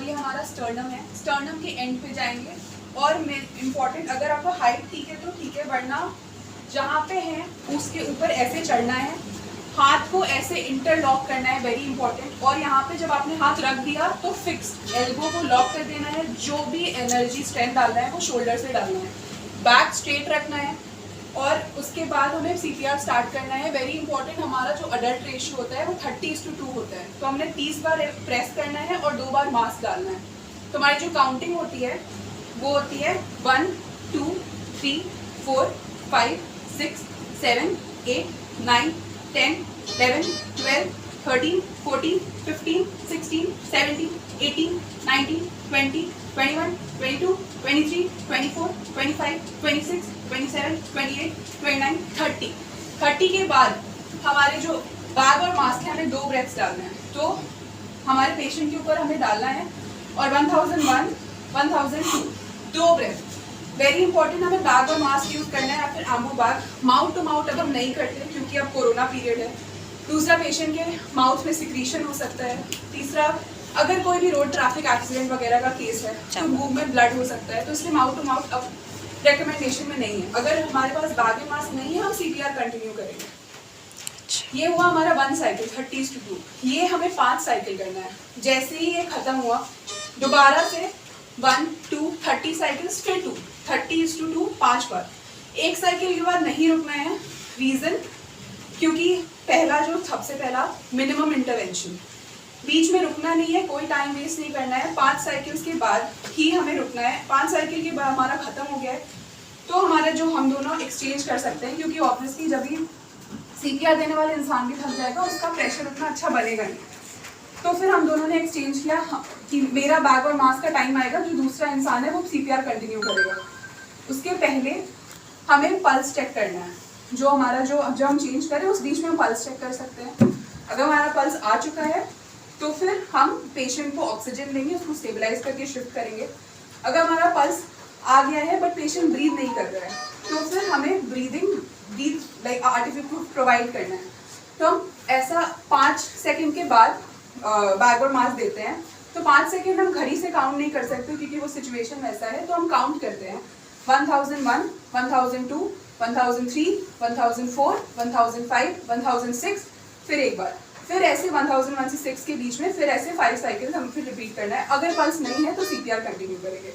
ये हमारा स्टर्नम है, स्टर्नम के एंड पे जाएंगे। और इम्पॉर्टेंट, अगर आपको हाइट ठीक है तो ठीक है, वरना जहाँ पे है उसके ऊपर ऐसे चढ़ना है, हाथ को ऐसे इंटरलॉक करना है, वेरी इंपॉर्टेंट। और यहाँ पे जब आपने हाथ रख दिया तो फिक्स्ड एल्बो को लॉक कर देना है। जो भी एनर्जी स्ट्रेंथ डालना है वो शोल्डर से डालना है, बैक स्ट्रेट रखना है। और उसके बाद हमें सीपीआर स्टार्ट करना है। वेरी इंपॉर्टेंट, हमारा जो अडल्ट रेशियो होता है वो 30:2 होता है। तो हमने 30 बार प्रेस करना है और 2 बार मास्क डालना है। तो हमारी जो काउंटिंग होती है वो होती है 1 2 3 4 5 6 7 8 9 10 11 12 13 14 15 16 17 18 19 20 21 22 23 24 25 26 27 28 29 30। 30 के बाद हमारे जो बैग और मास्क है हमें 2 ब्रेथ्स डालना है। तो हमारे पेशेंट के ऊपर हमें डालना है और 1001 1002 2 ब्रेथ। वेरी इंपॉर्टेंट, हमें बैग और मास्क यूज करना है या फिर Ambu bag. Mouth to mouth अब हम नहीं करते क्योंकि अब कोरोना पीरियड है। दूसरा, पेशेंट के माउथ में सिक्रीशन हो सकता है। तीसरा, अगर कोई भी रोड ट्रैफिक एक्सीडेंट वगैरह का केस है तो मुंह में ब्लड हो सकता है, तो इसलिए माउथ टू माउथ अब रिकमेंडेशन में नहीं है। अगर हमारे पास बैग और मास्क नहीं है हम सीपीआर कंटिन्यू करेंगे। ये हुआ हमारा 1 साइकिल 30:2। ये हमें 5 साइकिल करना है। जैसे ही ये खत्म हुआ दोबारा से 1 2 30 साइकिल्स, फिर 2 30:2 5 बार। एक साइकिल के बाद नहीं रुकना है। रीजन, क्योंकि पहला जो सबसे पहला मिनिमम इंटरवेंशन, बीच में रुकना नहीं है, कोई टाइम वेस्ट नहीं करना है। 5 साइकिल्स के बाद ही हमें रुकना है। 5 साइकिल के बाद हमारा खत्म हो गया है तो हमारा जो हम दोनों एक्सचेंज कर सकते हैं, क्योंकि ऑब्वियसली जब भी सीपीआर देने वाले इंसान भी थक जाएगा उसका प्रेशर उतना अच्छा बनेगा नहीं। तो फिर हम दोनों ने एक्सचेंज किया कि मेरा बैग और मास्क का टाइम आएगा, जो दूसरा इंसान है वो सीपीआर कंटिन्यू करेगा। उसके पहले हमें पल्स चेक करना है। जो हमारा जो हम चेंज करें उस बीच में हम पल्स चेक कर सकते हैं। अगर हमारा पल्स आ चुका है तो फिर हम पेशेंट को ऑक्सीजन देंगे, उसको स्टेबलाइज करके शिफ्ट करेंगे। अगर हमारा पल्स आ गया है बट पेशेंट ब्रीथ नहीं कर रहा है तो फिर हमें ब्रीथ लाइक आर्टिफिशियल प्रोवाइड करना है। तो हम ऐसा 5 सेकंड के बाद बैग और मास्क देते हैं। तो 5 सेकंड हम घड़ी से काउंट नहीं कर सकते क्योंकि वो सिचुएशन वैसा है, तो हम काउंट करते हैं 1001 1002 1003 1004 1005 1006, फिर एक बार, फिर ऐसे 1001 से 6 के बीच में फिर ऐसे 5 साइकिल्स हम फिर रिपीट करना है। अगर पल्स नहीं है तो सीपीआर कंटिन्यू करेंगे।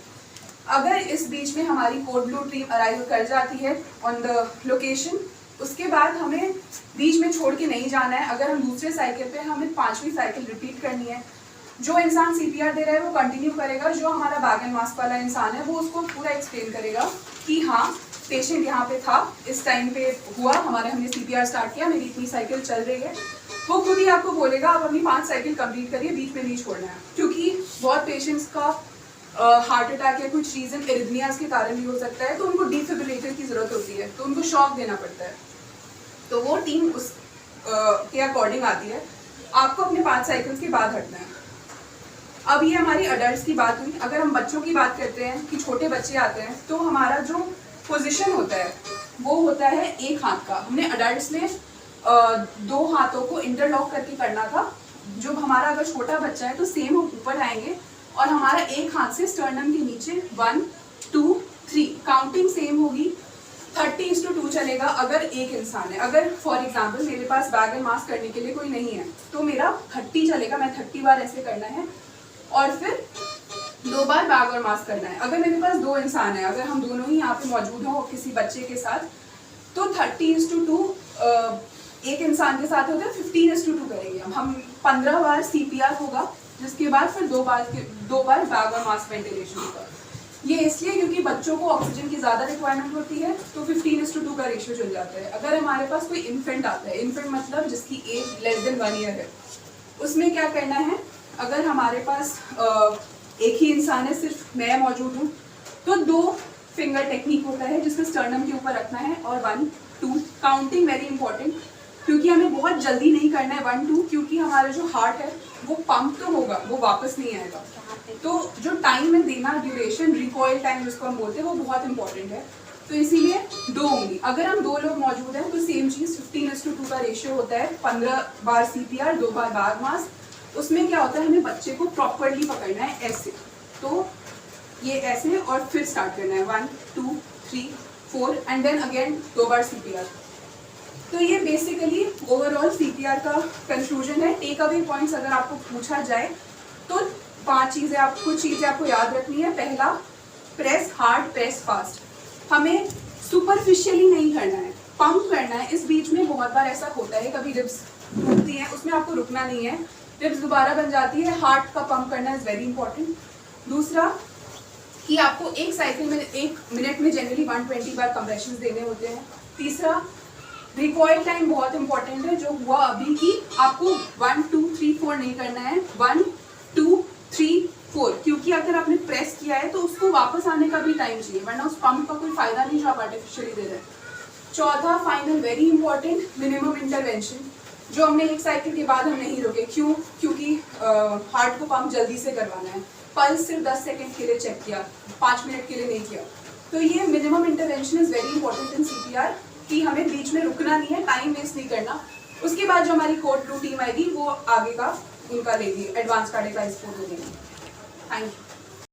अगर इस बीच में हमारी कोड ब्लू टीम अराइव कर जाती है ऑन द लोकेशन, उसके बाद हमें बीच में छोड़ के नहीं जाना है। अगर हम दूसरे साइकिल पे हमें 5वीं साइकिल रिपीट करनी है। जो इंसान सीपीआर दे रहा है वो कंटिन्यू करेगा, जो हमारा बैग एंड मास्क वाला इंसान है वो उसको पूरा एक्सप्लेन करेगा कि हाँ पेशेंट यहाँ पे था, इस टाइम पे हुआ, हमने सीपीआर स्टार्ट किया, मेरी इतनी साइकिल चल रही है। वो खुद ही आपको बोलेगा आप अपनी 5 साइकिल कंप्लीट करिए, बीच में नहीं छोड़ना है। क्योंकि बहुत पेशेंट्स का हार्ट अटैक या कुछ रीजन एरिथमियाज के कारण भी हो सकता है, तो उनको डिफिब्रिलेटर की जरूरत होती है, तो उनको शॉक देना पड़ता है। तो वो टीम उस के अकॉर्डिंग आती है। आपको अपने 5 साइकिल्स के बाद हटना है। अब ये हमारी अडल्ट्स की बात हुई। अगर हम बच्चों की बात करते हैं कि छोटे बच्चे आते हैं तो हमारा जो पोजीशन होता है वो होता है एक हाथ का। हमने अडल्ट्स में 2 हाथों को इंटरलॉक करके करना था। जो हमारा अगर छोटा बच्चा है तो सेम हम ऊपर आएंगे और हमारा एक हाथ से स्टर्नम के नीचे 1 2 3 काउंटिंग सेम होगी। 30:2 चलेगा अगर एक इंसान है। अगर फॉर एग्जाम्पल मेरे पास बैग एंड मास्क करने के लिए कोई नहीं है तो मेरा 30 चलेगा, मैं 30 बार ऐसे करना है और फिर 2 बार बैग और मास्क करना है। अगर मेरे पास 2 इंसान है, अगर हम दोनों ही यहाँ पे मौजूद हो किसी बच्चे के साथ, तो 30:2 एक इंसान के साथ होता है 15:2 करेंगे हम 15 बार सीपीआर होगा, जिसके बाद फिर 2 बार बैग और मास्क वेंटिलेशन होगा। ये इसलिए क्योंकि बच्चों को ऑक्सीजन की ज़्यादा रिक्वायरमेंट होती है, तो 15:2 का रेशियो चल जाता है। अगर हमारे पास कोई इन्फेंट आता है, इन्फेंट मतलब जिसकी एज लेस देन 1 ईयर है, उसमें क्या करना है, अगर हमारे पास एक ही इंसान है, सिर्फ मैं मौजूद हूँ, तो 2 फिंगर टेक्निक होता है जिसमें स्टर्नम के ऊपर रखना है और 1 2 काउंटिंग वेरी इंपॉर्टेंट, क्योंकि हमें बहुत जल्दी नहीं करना है 1 2, क्योंकि हमारा जो हार्ट है वो पंप तो होगा, वो वापस नहीं आएगा। तो जो टाइम में देना, ड्यूरेशन, रिकॉइल टाइम जिसको हम बोलते हैं, वो बहुत इंपॉर्टेंट है। तो इसीलिए 2 होंगी। अगर हम 2 लोग मौजूद हैं तो सेम चीज़ 15:2 का रेशियो होता है। 15 बार सीपीआर, 2 बार बैग मास्क, उसमें क्या होता है, हमें बच्चे को प्रॉपरली पकड़ना है ऐसे, तो ये ऐसे और फिर स्टार्ट करना है 1 2 3 4 एंड देन अगेन 2 बार CPR। तो ये बेसिकली ओवरऑल CPR का कंक्लूजन है। टेक अवे पॉइंट्स अगर आपको पूछा जाए तो 5 चीज़ें आपको याद रखनी है। पहला, प्रेस हार्ड, प्रेस फास्ट। हमें सुपरफिशियली नहीं करना है, पंप करना है। इस बीच में बहुत बार ऐसा होता है, कभी रिब्स टूटती हैं, उसमें आपको रुकना नहीं है, रिब्स दोबारा बन जाती है। हार्ट का पंप करना इज़ वेरी इंपॉर्टेंट। दूसरा कि आपको एक साइकिल में 1 मिनट में जनरली 120 बार कंप्रेशंस देने होते हैं। तीसरा, रिकॉइल टाइम बहुत इंपॉर्टेंट है, जो हुआ अभी की आपको 1 2 3 4 नहीं करना है, 1 2 3 4, क्योंकि अगर आपने प्रेस किया है तो उसको वापस आने का भी टाइम चाहिए, वरना उस पंप का कोई फायदा नहीं जो आप आर्टिफिशियली दे रहे हैं। चौथा, final very important, minimum intervention, जो हमने एक साइकिल के बाद हम नहीं रुके। क्यों? क्योंकि हार्ट को पंप जल्दी से करवाना है। पल्स सिर्फ 10 सेकेंड के लिए चेक किया, 5 मिनट के लिए नहीं किया। तो ये minimum intervention is very important in CPR, कि हमें बीच में रुकना नहीं है, टाइम वेस्ट नहीं करना। उसके बाद जो हमारी कोड ब्लू टीम आएगी वो आगे का उनका लेगी, एडवांस कार्डियक लाइफ सपोर्ट देगी। Thank you.